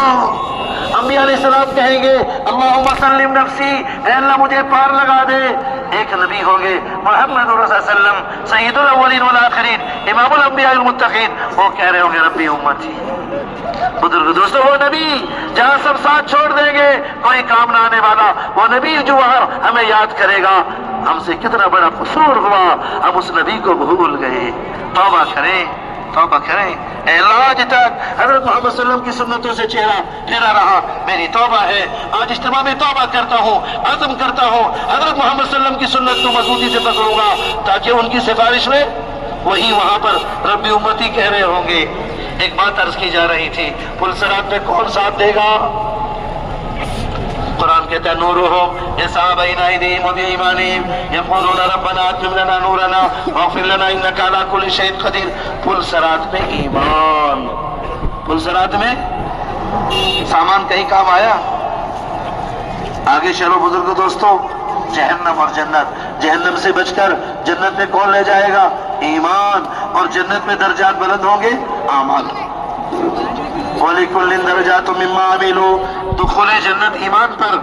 انبیاء علیہ السلام کہیں گے اللہم سلم نفسی، اے اللہ مجھے پار لگا دے۔ ایک نبی ہوں گے محمد رسول اللہ علیہ وسلم سید الاولین والآخرین امام الانبیاء المتقین، وہ کہہ رہے ہوں گے ربی امتی۔ بزرگ دوستو، وہ نبی جہاں سب ساتھ چھوڑ دیں گے کوئی کام نہ آنے والا، وہ نبی جو وہاں ہمیں یاد کرے گا ہم سے کتنا بڑا قصور ہوا، ہم اس نبی کو بھول گئے۔ توبہ کریں، توبہ کریں۔ اے اللہ آج تک حضرت محمد صلی اللہ علیہ وسلم کی سنتوں سے چہرہ پھیرا رہا، میری توبہ ہے، آج اجتماع میں توبہ کرتا ہوں، عزم کرتا ہوں حضرت محمد صلی اللہ علیہ وسلم کی سنت کو مضبوطی سے پکڑوں گا، تاکہ ان کی سفارش میں وہی وہاں پر ربی امتی کہہ رہے ہوں گے۔ ایک بات عرض کی جا رہی تھی، پل صراط میں کون ساتھ دے گا؟ قرآن کہتا ہے نورہم یسعی بین ایدیہم وبایمانہم یقولون ربنا اتمم لنا نورنا واغفر لنا انک علی کل شیء قدیر۔ پل صراط میں ایمان، پل صراط میں سامان کہیں کام آیا؟ آگے چلو بزرگ دوستو، جہنم اور جنت، جہنم سے بچ کر جنت میں کون لے جائے گا؟ ایمان، اور جنت میں درجات بلند ہوں گے اعمال۔ وَلِكُلٍّ دَرَجَاتٌ مِّمَّا عَمِلُوا، دخول جنت ایمان پر،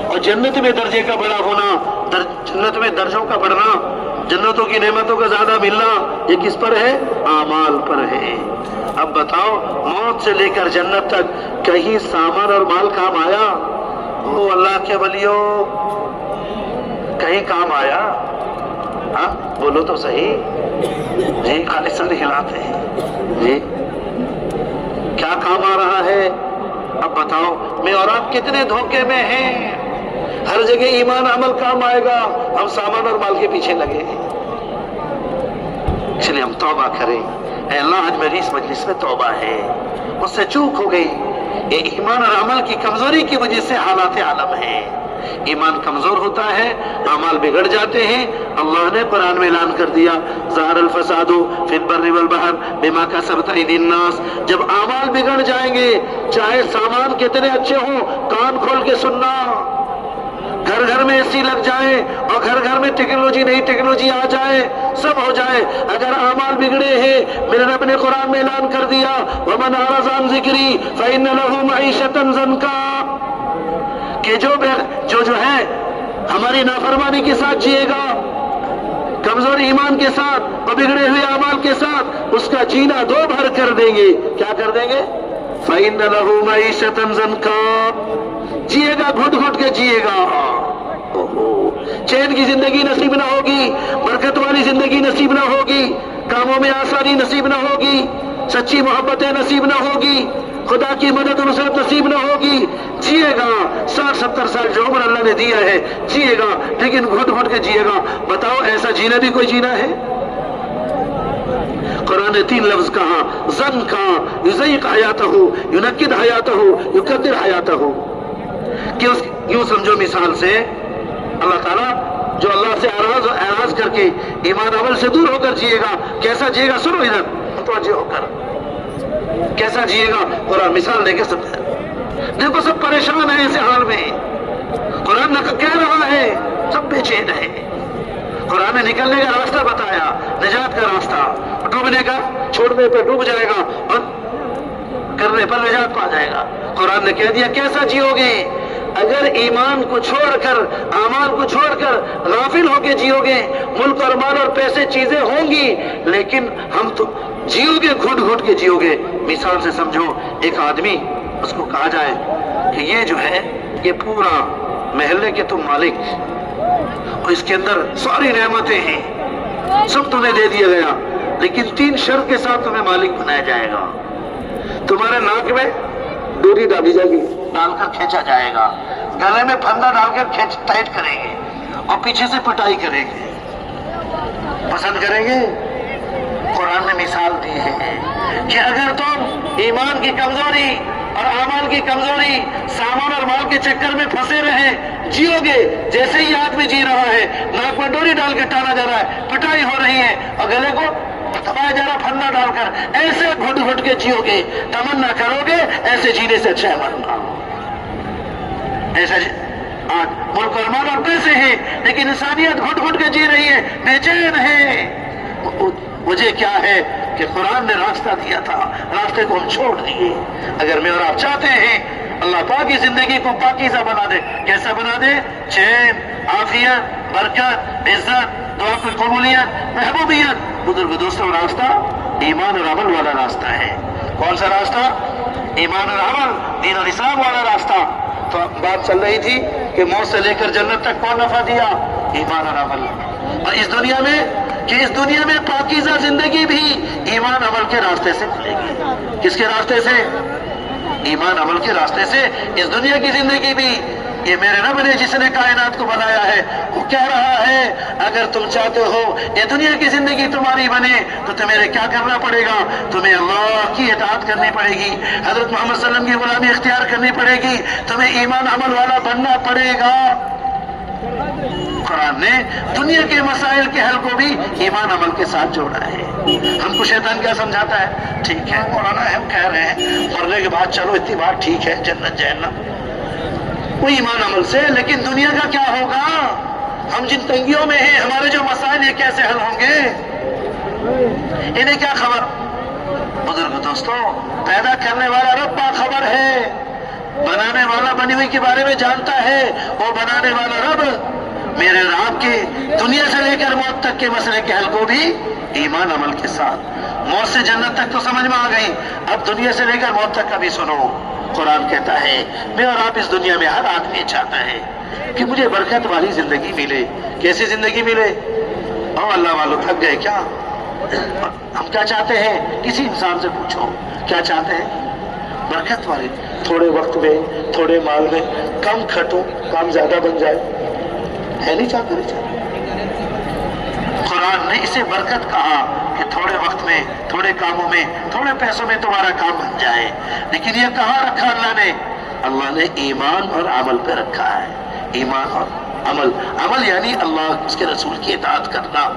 اور جنت میں درجے کا بڑا ہونا، جنت میں درجوں کا بڑھنا، جنتوں کی نعمتوں کا زیادہ ملنا، یہ کس پر ہے؟ اعمال پر ہے۔ اب بتاؤ، موت سے لے کر جنت تک کہیں سامان اور مال کام آیا؟ او اللہ کے ولیوں، کہیں کام آیا؟ ہاں بولو تو صحیح جی، خالی سر ہلاتے ہیں جی، کیا کام آ رہا ہے؟ اب بتاؤ، میں اور آپ کتنے دھوکے میں ہیں؟ ہر جگہ ایمان عمل کام آئے گا، ہم سامان اور مال کے پیچھے لگے ہیں۔ چلیے ہم توبہ کریں۔ اے اللہ آج میری اس مجلس میں توبہ ہے، مجھ سے چوک ہو گئی، یہ ایمان اور عمل کی کمزوری کی وجہ سے حالات عالم ہیں۔ ایمان کمزور ہوتا ہے، اعمال بگڑ جاتے ہیں۔ اللہ نے قرآن میں اعلان کر دیا ظہر الفساد فی البر والبحر بما کسبت ایدی الناس۔ جب اعمال بگڑ جائیں گے، چاہے سامان کتنے اچھے ہوں، کان کھول کے سننا، گھر گھر میں اے سی لگ جائے اور گھر گھر میں ٹیکنالوجی نئی ٹیکنالوجی آ جائے، سب ہو جائے، اگر اعمال بگڑے ہیں، میرے رب نے قرآن میں اعلان کر دیا وَمَنْ أَعْرَضَ عَنْ ذِكْرِي فَإِنَّ لَهُ مَعِيشَةً ضَنْكًا، کہ جو ہے ہماری نافرمانی کے ساتھ جیے گا، کمزور ایمان کے ساتھ اور بگڑے ہوئے اعمال کے ساتھ، اس کا جینا دو بھر کر دیں گے۔ کیا کر دیں گے؟ فَإِنَّ لَهُ مَعِيشَةً ضَنْكًا، جیے گا، گھٹ گھٹ کے جیے گا، چین کی زندگی نصیب نہ ہوگی، برکت والی زندگی نصیب نہ ہوگی، کاموں میں آسانی نصیب نہ ہوگی، سچی محبتیں نصیب نہ ہوگی، خدا کی مدد و نصرت نصیب نہ ہوگی۔ جیے گا 60-70 سال جو عمر اللہ نے دیا ہے جیے گا، لیکن گھٹ گھٹ کے جیے گا۔ بتاؤ ایسا جینا بھی کوئی جینا ہے؟ قرآن نے 3 لفظ کہا، زن کہا، یضیق حیاتہ، ینکد حیاتہ، یکدر حیاتہ، کہ یوں سمجھو مثال سے اللہ تعالیٰ جو اللہ سے اعراض کر کے ایمان عمل سے دور ہو کر جیے گا، کیسا جیے گا؟ سنو ادھر متوجہ ہو کر، کیسا جیے گا؟ قرآن مثال دے کے سب دیکھو، سب پریشان ہیں ایسے حال میں، قرآن کہہ رہا ہے سب بے چین ہے۔ قرآن نے نکلنے کا راستہ بتایا، نجات کا راستہ، ڈوبنے کا، چھوڑنے پہ ڈوب جائے گا اور کرنے پر نجات پا جائے گا۔ قرآن نے کہہ دیا کیسا جیو گے؟ اگر ایمان کو چھوڑ کر، اعمال کو چھوڑ کر غافل ہو کے جیو گے، ملک اور مال اور پیسے چیزیں ہوں گی، لیکن ہم تو جیو گے گھٹ گھٹ کے جیو گے۔ مثال سے سمجھو، ایک آدمی، اس کو کہا جائے کہ یہ جو ہے یہ پورا محلے کے تم مالک، اور اس کے اندر ساری نعمتیں ہیں، سب تمہیں دے دیا گیا، لیکن 3 شرط کے ساتھ تمہیں مالک بنایا جائے گا۔ تمہارے ناک میں ڈوری ڈالی جائے گی، ڈال کر کھینچا جائے گا، گلے میں پھندا ڈال کر ٹائٹ کریں گے، اور پیچھے سے پٹائی کریں گے۔ پسند کریں گے؟ قرآن نے مثال دی ہے کہ اگر تم ایمان کی کمزوری اور اعمال کی کمزوری، سامان اور مال کے چکر میں پھنسے رہے، جیو گے جیسے ہی آدمی جی رہا ہے، ناک میں ڈوری ڈال کے ٹانا جا رہا ہے، پٹائی ہو رہی ہے، اور گلے کو دبایا جا رہا پھندا ڈال کر، ایسے گھٹ گھٹ کے جیو گے، تمنا کرو گے ایسے جینے سے اچھا ہے مرنا۔ ایسا آج ملک اور مال اور پیسے ہیں، لیکن انسانیت گھٹ گھٹ کے جی رہی ہے، بے چین ہے۔ وجہ کیا ہے؟ کہ قرآن نے راستہ دیا تھا، راستے کو ہم چھوڑ دیے۔ اگر میں اور آپ چاہتے ہیں اللہ پاک کی زندگی کو پاکیزہ بنا دے، کیسا بنا دے؟ چین، عافیت، برکت، عزت، دعا کی قبولیت، محبوبیت۔ بزرگ دوستوں، راستہ ایمان اور عمل والا راستہ ہے۔ کون سا راستہ؟ ایمان اور عمل، دین اور اسلام والا راستہ۔ تو بات چل رہی تھی کہ موت سے لے کر جنت تک کون نفع دیا؟ ایمان اور عمل۔ اور اس دنیا میں کہ اس دنیا میں پاکیزہ زندگی بھی ایمان عمل کے راستے سے ملے گی۔ کس کے راستے سے؟ ایمان عمل کے راستے سے۔ اس دنیا کی زندگی بھی یہ میرے رب نے جس نے کائنات کو بنایا ہے وہ کہہ رہا ہے اگر تم چاہتے ہو یہ دنیا کی زندگی تمہاری بنے تو تمہیں کیا کرنا پڑے گا؟ تمہیں اللہ کی اطاعت کرنی پڑے گی، حضرت محمد صلی اللہ علیہ وسلم کی غلامی اختیار کرنی پڑے گی، تمہیں ایمان عمل والا بننا پڑے گا۔ قرآن نے دنیا کے مسائل کے حل کو بھی ایمان عمل کے ساتھ جوڑا ہے۔ ہم کو شیطان کیا سمجھاتا ہے؟ ٹھیک ہے مولانا ہم کہہ رہے ہیں مرنے کے بعد چلو اتنی بات ٹھیک ہے، جنت جہنم وہ ایمان عمل سے، لیکن دنیا کا کیا ہوگا؟ ہم جن تنگیوں میں ہیں، ہمارے جو مسائل یہ کیسے حل ہوں گے؟ انہیں کیا خبر؟ بزرگ دوستوں، پیدا کرنے والا رب باخبر ہے، بنانے والا بنی ہوئی کے بارے میں جانتا ہے۔ وہ بنانے والا رب میرے اور آپ کے دنیا سے لے کر موت تک کے مسئلے کے حل کو بھی ایمان عمل کے ساتھ۔ موت سے جنت تک تو سمجھ میں آ گئی، اب دنیا سے لے کر موت تک کا بھی سنو۔ قرآن کہتا ہے میں اور آپ اس دنیا میں ہر آدمی چاہتا ہے کہ مجھے برکت والی زندگی ملے۔ کیسی زندگی ملے؟ او اللہ والو تھک گئے کیا؟ ہم کیا چاہتے ہیں؟ کسی انسان سے پوچھو کیا چاہتے ہیں؟ برکت والی، تھوڑے وقت میں، تھوڑے مال میں، کم کھٹو کام زیادہ بن جائے، ہے نہیں چاہتے؟ نہیں چاہتے۔ قرآن نے اسے برکت کہا کہ تھوڑے وقت میں، تھوڑے کاموں میں، تھوڑے پیسوں میں تمہارا کام بن جائے، لیکن یہ کہاں رکھا اللہ نے؟ اللہ نے ایمان اور عمل پہ رکھا ہے۔ ایمان اور عمل، عمل یعنی اللہ اس کے رسول کی اطاعت کرنا۔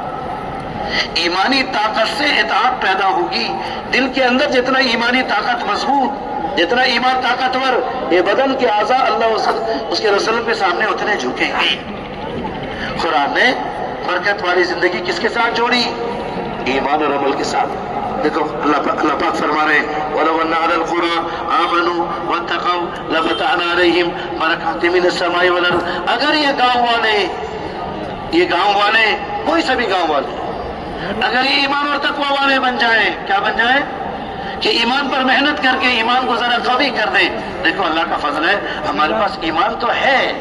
ایمانی طاقت سے اطاعت پیدا ہوگی۔ دل کے اندر جتنا ایمانی طاقت مضبوط، جتنا ایمان طاقتور، یہ بدن کے اعضاء اللہ اس کے رسول کے سامنے اتنے جھکیں گے۔ قرآن نے برکت والی زندگی کس کے ساتھ جوڑی؟ ایمان اور عمل کے ساتھ۔ دیکھو اللہ پاک فرما رہے ہیں وَلَوْ أَنَّ أَهْلَ الْقُرَىٰ آمَنُوا وَاتَّقَوْا لَفَتَحْنَا عَلَيْهِمْ بَرَكَاتٍ مِّنَ السَّمَاءِ وَالْأَرْضِ۔ اگر یہ گاؤں والے کوئی سبھی گاؤں والے اگر یہ ایمان اور تقوی والے بن جائیں، کیا بن جائیں؟ کہ ایمان پر محنت کر کے ایمان کو ذرا قوی کر دیں۔ دیکھو اللہ کا فضل ہے، ہمارے پاس ایمان تو ہے،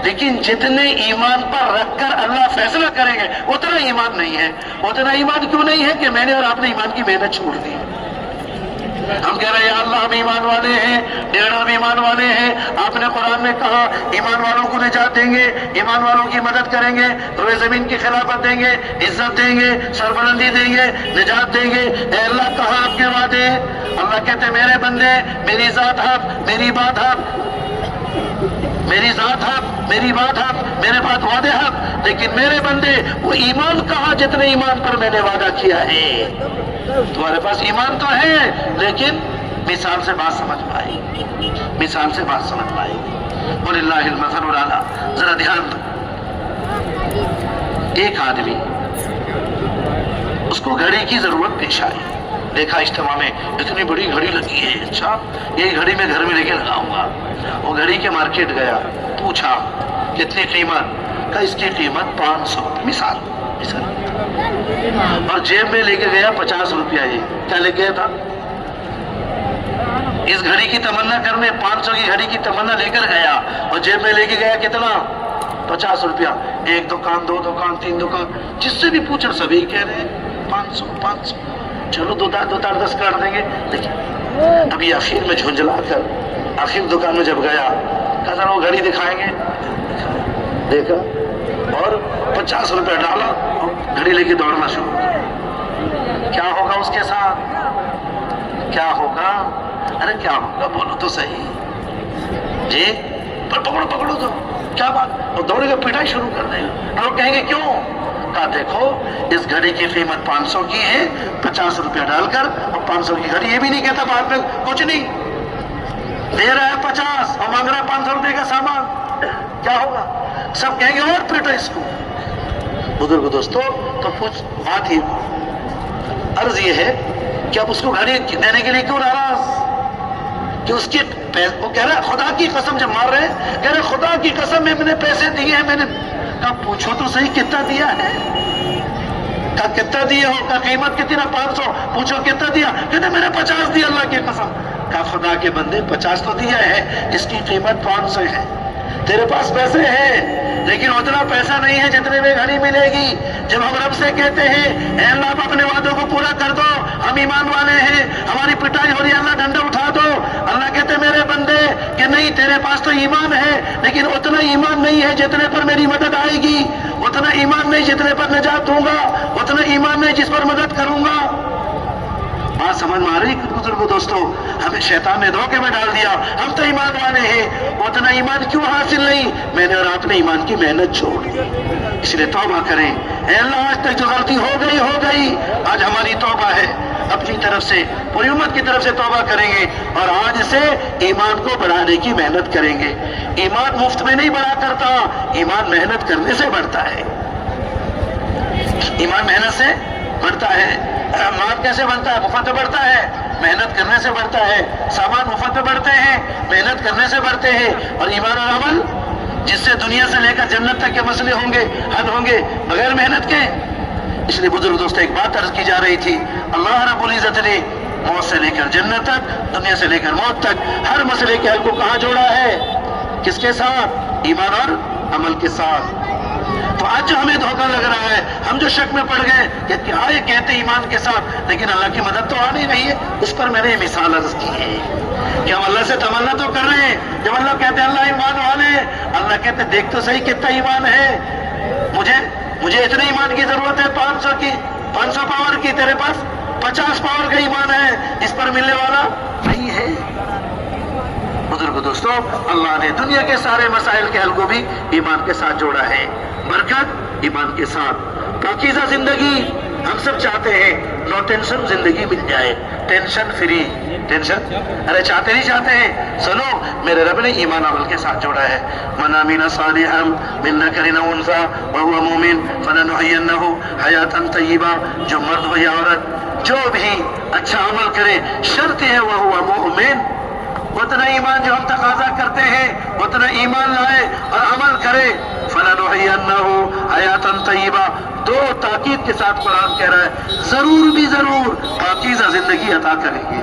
لیکن جتنے ایمان پر رکھ کر اللہ فیصلہ کریں گے اتنا ایمان نہیں ہے۔ اتنا ایمان کیوں نہیں ہے؟ کہ میں نے اور آپ نے ایمان کی محنت چھوڑ دی۔ ہم کہہ رہے ہیں یا اللہ ہم ایمان والے ہیں، ڈیڑھ ہم ایمان والے ہیں، آپ نے قرآن میں کہا ایمان والوں کو نجات دیں گے، ایمان والوں کی مدد کریں گے، روئے زمین کی خلافت دیں گے، عزت دیں گے، سربلندی دیں گے، نجات دیں گے۔ اے اللہ کہاں آپ کے وعدے؟ اللہ کہتے ہیں میرے بندے میری ذات حق، میری بات حق، میری ذات حق، میری بات حق، میرے بات وعدے حق، لیکن میرے بندے وہ ایمان کہاں جتنے ایمان پر میں نے وعدہ کیا ہے؟ تمہارے پاس ایمان تو ہے لیکن مثال سے بات سمجھ پائے، مثال سے بات سمجھ پائے۔ وَلِلَّهِ الْمَثَلُ الْأَعْلَىٰ۔ ذرا دھیان دو، ایک آدمی اس کو گھڑی کی ضرورت پیش آئی، دیکھا اجتماع میں اتنی بڑی گھڑی لگی ہے، اچھا یہی گھڑی میں گھر میں لے کے لگاؤں گا۔ وہ گھڑی کے مارکیٹ گیا، پوچھا کتنی قیمت؟ کہ اس کی قیمت 500 مثال، اور جیب میں لے کے گیا 50 روپیہ۔ یہ کیا لے گیا تھا؟ اس گھڑی کی تمنا کرنے 500 کی گھڑی کی تمنا لے کر گیا اور جیب میں لے کے گیا کتنا؟ 50 روپیہ۔ ایک دکان، دو دکان، تین دکان، جس سے بھی پوچھا سبھی کہہ رہے ہیں 500۔ چلو دو تار 10 کاٹ دیں گے، لیکن ابھی آخر میں جھنجھلا کر آخر دکان میں جب گیا کہا ذرا وہ گھڑی دکھائیں گے، دیکھا اور 50 روپے ڈالا اور گھڑی لے کے دوڑنا شروع کیا۔ کیا ہوگا اس کے ساتھ؟ کیا ہوگا؟ ارے کیا ہوگا بولو تو صحیح جی، پر پکڑو تو کیا بات؟ اور دوڑے گا پٹائی شروع کر دے گا۔ لوگ کہیں گے کیوں؟ کہا دیکھو اس گھڑی کی قیمت 500 کی ہے، 50 روپیہ ڈال کر، اور 500 کی گھڑی یہ بھی نہیں کہتا بعد میں کچھ نہیں دے رہا ہے 50 اور مانگ رہا ہے 500 روپے کا سامان، کیا ہوگا؟ سب کہیں گے اور پیٹو اس کو۔ بزرگ دوستو تو کچھ بات ہی عرض یہ ہے کہ اب اس کو گھڑی دینے کے لیے کیوں ناراض؟ کہ اس کی وہ کہہ رہا ہے خدا کی قسم، جب مار رہے ہیں کہہ رہے خدا کی قسم میں نے پیسے دیے ہیں، میں نے کہا پوچھو تو صحیح کتنا دیا ہے؟ کہا کتنا دیے ہو؟ کہا قیمت کتنا؟ 500۔ پوچھو کتنا دیا؟ کہتے میں نے 50 دیا اللہ کی قسم۔ کہا خدا کے بندے 50 تو دیا ہے، اس کی قیمت 500 ہے۔ تیرے پاس پیسے ہیں لیکن اتنا پیسہ نہیں ہے جتنے میں گھڑی ملے گی۔ جب ہم رب سے کہتے ہیں اے اللہ آپ اپنے وعدوں کو پورا کر دو، ہم ایمان والے ہیں، ہماری پٹائی ہو رہی ہے، اللہ ڈنڈا اٹھا دو، اللہ کہتے میرے بندے کہ نہیں تیرے پاس تو ایمان ہے لیکن اتنا ایمان نہیں ہے جتنے پر میری مدد آئے گی، اتنا ایمان نہیں جتنے پر نجات دوں گا، اتنا ایمان نہیں جس پر مدد کروں گا۔ بات سمجھ میں آ رہی بزرگو دوستو؟ ہمیں شیطان نے دھوکے میں ڈال دیا، ہم تو ایمان والے ہیں، اتنا ایمان کیوں حاصل نہیں؟ میں نے اور آپ نے ایمان کی محنت چھوڑ دی۔ اس لیے توبہ کریں، اے اللہ آج تک جو غلطی ہو گئی، آج ہماری توبہ ہے، اپنی طرف سے پوری امت کی طرف سے توبہ کریں گے اور آج سے ایمان کو بڑھانے کی محنت کریں گے۔ ایمان مفت میں نہیں بڑھا کرتا، ایمان محنت کرنے سے بڑھتا ہے، ایمان محنت سے بڑھتا ہے۔ مال کیسے بڑھتا ہے؟ مفت بڑھتا ہے، محنت کرنے سے بڑھتا ہے۔ سامان مفت بڑھتے ہیں، محنت کرنے سے بڑھتے ہیں۔ اور ایمان اور عمل جس سے دنیا سے لے کر جنت تک کے مسئلے ہوں گے، حل ہوں گے بغیر محنت کے۔ اس لیے بزرگ دوستو ایک بات عرض کی جا رہی تھی، اللہ رب العزت نے موت سے لے کر جنت تک، دنیا سے لے کر موت تک ہر مسئلے کے حل کو کہاں جوڑا ہے؟ کس کے ساتھ؟ ایمان اور عمل کے ساتھ۔ تو آج جو ہمیں دھوکہ لگ رہا ہے، ہم جو شک میں پڑ گئے کہ کیا یہ کہتے ایمان کے ساتھ لیکن اللہ کی مدد تو آ نہیں رہی ہے، اس پر میں نے یہ مثال عرض کی ہے کہ ہم اللہ سے تمنا تو کر رہے ہیں، جب اللہ کہتے ہیں اللہ ایمان والے، اللہ کہتے دیکھ تو صحیح کتنا ایمان ہے، مجھے اتنے ایمان کی ضرورت ہے 500 پاور کی، تیرے پاس 50 پاور کا ایمان ہے، اس پر ملنے والا نہیں ہے۔ بزرگ دوستو اللہ نے دنیا کے سارے مسائل کے حل کو بھی ایمان کے ساتھ جوڑا ہے، برکت ایمان کے ساتھ، پاکیزہ زندگی ہم سب چاہتے ہیں، نو ٹینشن زندگی مل جائے، ٹینشن فری، ٹینشن ارے چاہتے نہیں چاہتے ہیں، سنو میرے رب نے ایمان عمل کے ساتھ جوڑا ہے، من عمل صالحا من ذکر او انثی وهو مؤمن فلنحینہ حیاتا طیبہ، جو مرد ہو یا عورت جو بھی اچھا عمل کرے شرط ہے وهو مؤمن، اتنا ایمان جو ہم تقاضا کرتے ہیں اتنا ایمان لائے اور عمل کرے، فَلَنُحْيِيَنَّهُ حَيَاةً طَيِّبَةً، دو تاکید کے ساتھ قرآن کہہ رہا ہے ضرور بھی ضرور پاکیزہ زندگی عطا کریں گے۔